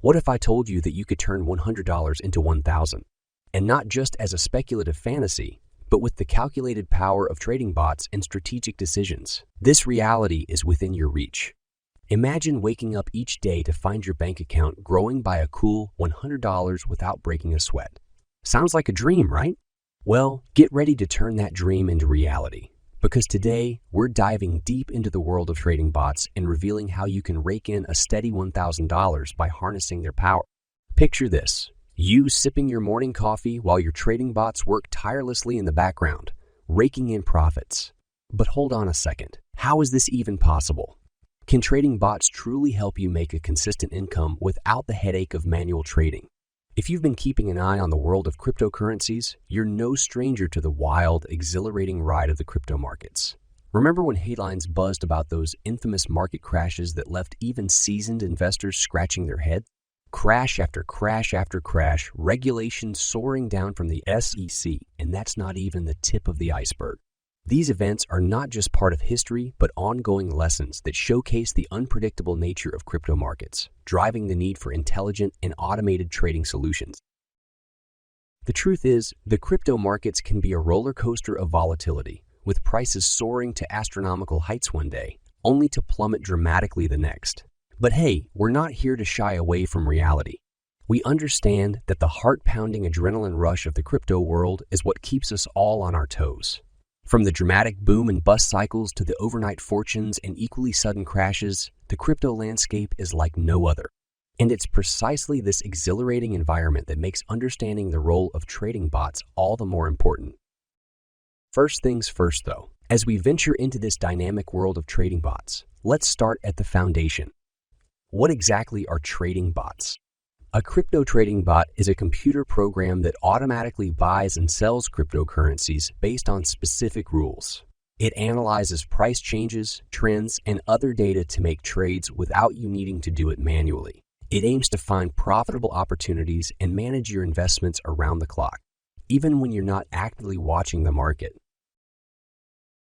What if I told you that you could turn $100 into $1,000? And not just as a speculative fantasy, but with the calculated power of trading bots and strategic decisions. This reality is within your reach. Imagine waking up each day to find your bank account growing by a cool $100 without breaking a sweat. Sounds like a dream, right? Well, get ready to turn that dream into reality. Because today, we're diving deep into the world of trading bots and revealing how you can rake in a steady $1,000 by harnessing their power. Picture this: you sipping your morning coffee while your trading bots work tirelessly in the background, raking in profits. But hold on a second. How is this even possible? Can trading bots truly help you make a consistent income without the headache of manual trading? If you've been keeping an eye on the world of cryptocurrencies, you're no stranger to the wild, exhilarating ride of the crypto markets. Remember when headlines buzzed about those infamous market crashes that left even seasoned investors scratching their head? Crash after crash after crash, regulations soaring down from the SEC, and that's not even the tip of the iceberg. These events are not just part of history, but ongoing lessons that showcase the unpredictable nature of crypto markets, driving the need for intelligent and automated trading solutions. The truth is, the crypto markets can be a roller coaster of volatility, with prices soaring to astronomical heights one day, only to plummet dramatically the next. But hey, we're not here to shy away from reality. We understand that the heart-pounding adrenaline rush of the crypto world is what keeps us all on our toes. From the dramatic boom and bust cycles to the overnight fortunes and equally sudden crashes, the crypto landscape is like no other. And it's precisely this exhilarating environment that makes understanding the role of trading bots all the more important. First things first, though, as we venture into this dynamic world of trading bots, let's start at the foundation. What exactly are trading bots? A crypto trading bot is a computer program that automatically buys and sells cryptocurrencies based on specific rules. It analyzes price changes, trends, and other data to make trades without you needing to do it manually. It aims to find profitable opportunities and manage your investments around the clock, even when you're not actively watching the market.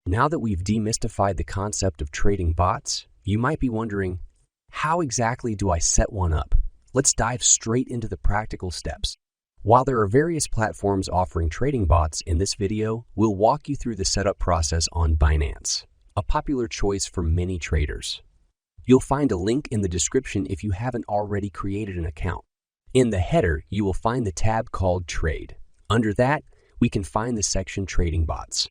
Now that we've demystified the concept of trading bots, you might be wondering, how exactly do I set one up? Let's dive straight into the practical steps. While there are various platforms offering trading bots, in this video, we'll walk you through the setup process on Binance, a popular choice for many traders. You'll find a link in the description if you haven't already created an account. In the header, you will find the tab called Trade. Under that, we can find the section Trading Bots.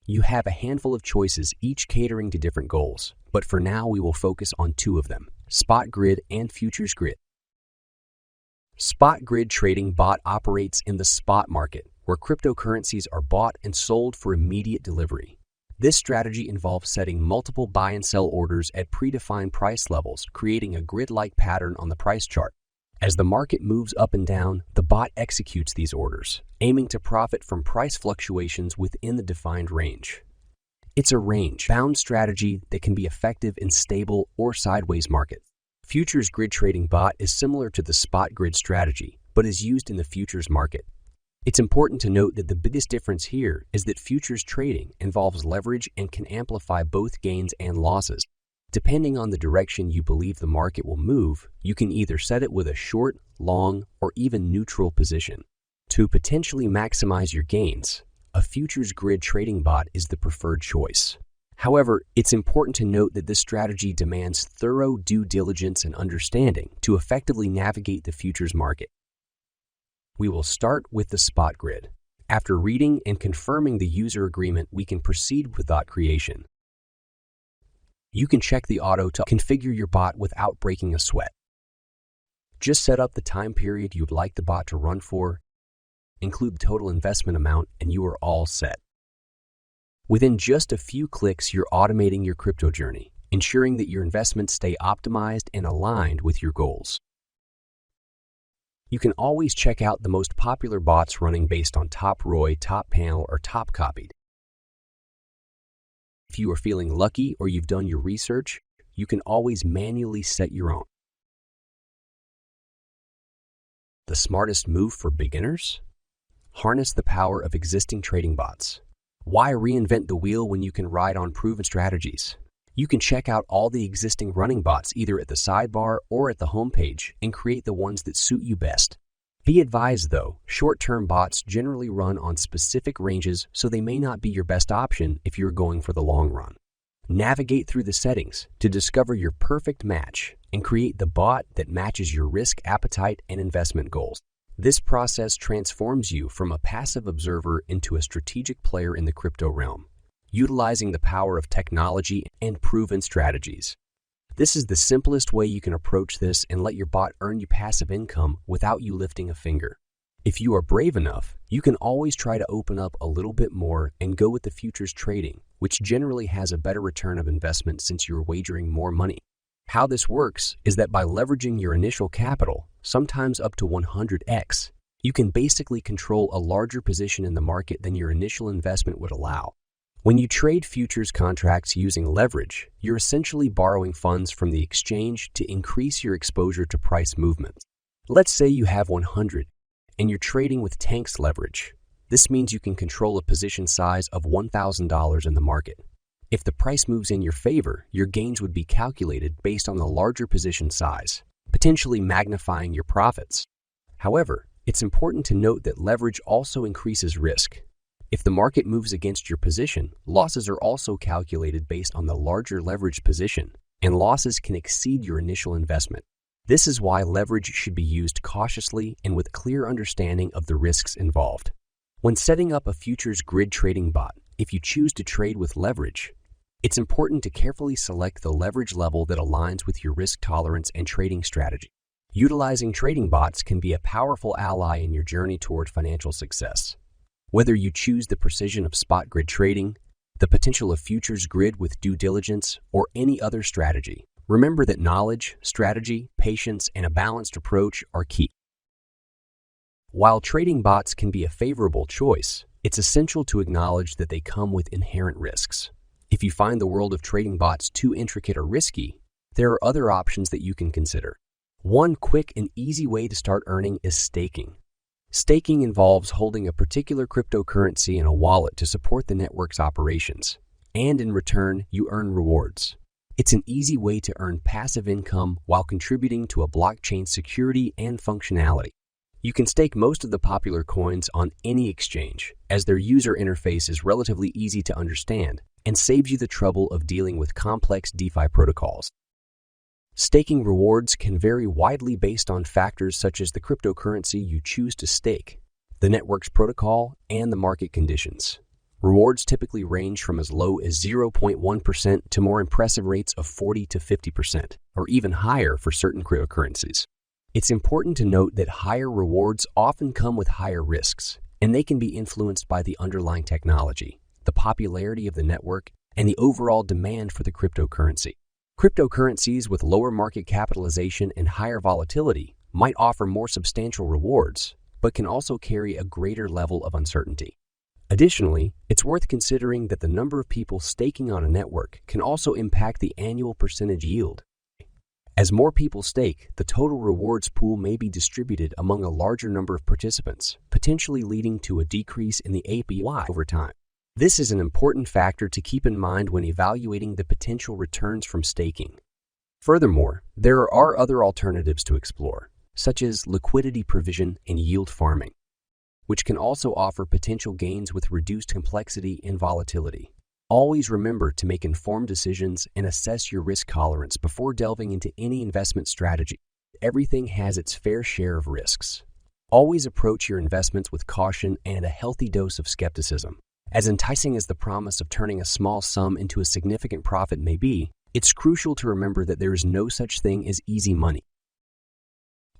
You have a handful of choices, each catering to different goals, but for now we will focus on two of them, Spot Grid and Futures Grid. Spot Grid Trading Bot operates in the spot market, where cryptocurrencies are bought and sold for immediate delivery. This strategy involves setting multiple buy and sell orders at predefined price levels, creating a grid-like pattern on the price chart. As the market moves up and down, the bot executes these orders, aiming to profit from price fluctuations within the defined range. It's a range-bound strategy that can be effective in stable or sideways markets. Futures Grid Trading Bot is similar to the Spot Grid strategy, but is used in the futures market. It's important to note that the biggest difference here is that futures trading involves leverage and can amplify both gains and losses. Depending on the direction you believe the market will move, you can either set it with a short, long, or even neutral position. To potentially maximize your gains, a Futures Grid Trading Bot is the preferred choice. However, it's important to note that this strategy demands thorough due diligence and understanding to effectively navigate the futures market. We will start with the Spot Grid. After reading and confirming the user agreement, we can proceed with bot creation. You can check the auto to configure your bot without breaking a sweat. Just set up the time period you'd like the bot to run for, include the total investment amount, and you are all set. Within just a few clicks, you're automating your crypto journey, ensuring that your investments stay optimized and aligned with your goals. You can always check out the most popular bots running based on top ROI, top panel, or top copied. If you are feeling lucky or you've done your research, you can always manually set your own. The smartest move for beginners? Harness the power of existing trading bots. Why reinvent the wheel when you can ride on proven strategies? You can check out all the existing running bots either at the sidebar or at the homepage and create the ones that suit you best. Be advised though, short-term bots generally run on specific ranges, so they may not be your best option if you're going for the long run. Navigate through the settings to discover your perfect match and create the bot that matches your risk appetite and investment goals. This process transforms you from a passive observer into a strategic player in the crypto realm, utilizing the power of technology and proven strategies. This is the simplest way you can approach this and let your bot earn you passive income without you lifting a finger. If you are brave enough, you can always try to open up a little bit more and go with the futures trading, which generally has a better return of investment since you're wagering more money. How this works is that by leveraging your initial capital, sometimes up to 100x, you can basically control a larger position in the market than your initial investment would allow. When you trade futures contracts using leverage, you're essentially borrowing funds from the exchange to increase your exposure to price movements. Let's say you have 100 and you're trading with tanks leverage. This means you can control a position size of $1,000 in the market. If the price moves in your favor, your gains would be calculated based on the larger position size, potentially magnifying your profits. However, it's important to note that leverage also increases risk. If the market moves against your position, losses are also calculated based on the larger leveraged position, and losses can exceed your initial investment. This is why leverage should be used cautiously and with clear understanding of the risks involved. When setting up a futures grid trading bot, if you choose to trade with leverage, it's important to carefully select the leverage level that aligns with your risk tolerance and trading strategy. Utilizing trading bots can be a powerful ally in your journey toward financial success. Whether you choose the precision of spot grid trading, the potential of futures grid with due diligence, or any other strategy, remember that knowledge, strategy, patience, and a balanced approach are key. While trading bots can be a favorable choice, it's essential to acknowledge that they come with inherent risks. If you find the world of trading bots too intricate or risky, there are other options that you can consider. One quick and easy way to start earning is staking. Staking involves holding a particular cryptocurrency in a wallet to support the network's operations, and in return, you earn rewards. It's an easy way to earn passive income while contributing to a blockchain's security and functionality. You can stake most of the popular coins on any exchange, as their user interface is relatively easy to understand and saves you the trouble of dealing with complex DeFi protocols. Staking rewards can vary widely based on factors such as the cryptocurrency you choose to stake, the network's protocol, and the market conditions. Rewards typically range from as low as 0.1% to more impressive rates of 40 to 50%, or even higher for certain cryptocurrencies. It's important to note that higher rewards often come with higher risks, and they can be influenced by the underlying technology, the popularity of the network, and the overall demand for the cryptocurrency. Cryptocurrencies with lower market capitalization and higher volatility might offer more substantial rewards, but can also carry a greater level of uncertainty. Additionally, it's worth considering that the number of people staking on a network can also impact the annual percentage yield. As more people stake, the total rewards pool may be distributed among a larger number of participants, potentially leading to a decrease in the APY over time. This is an important factor to keep in mind when evaluating the potential returns from staking. Furthermore, there are other alternatives to explore, such as liquidity provision and yield farming, which can also offer potential gains with reduced complexity and volatility. Always remember to make informed decisions and assess your risk tolerance before delving into any investment strategy. Everything has its fair share of risks. Always approach your investments with caution and a healthy dose of skepticism. As enticing as the promise of turning a small sum into a significant profit may be, it's crucial to remember that there is no such thing as easy money.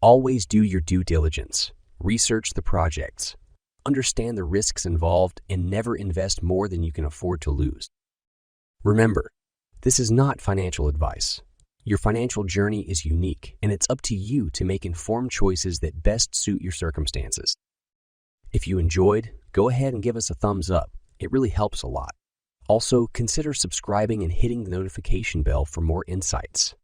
Always do your due diligence. Research the projects. Understand the risks involved and never invest more than you can afford to lose. Remember, this is not financial advice. Your financial journey is unique, and it's up to you to make informed choices that best suit your circumstances. If you enjoyed, go ahead and give us a thumbs up. It really helps a lot. Also, consider subscribing and hitting the notification bell for more insights.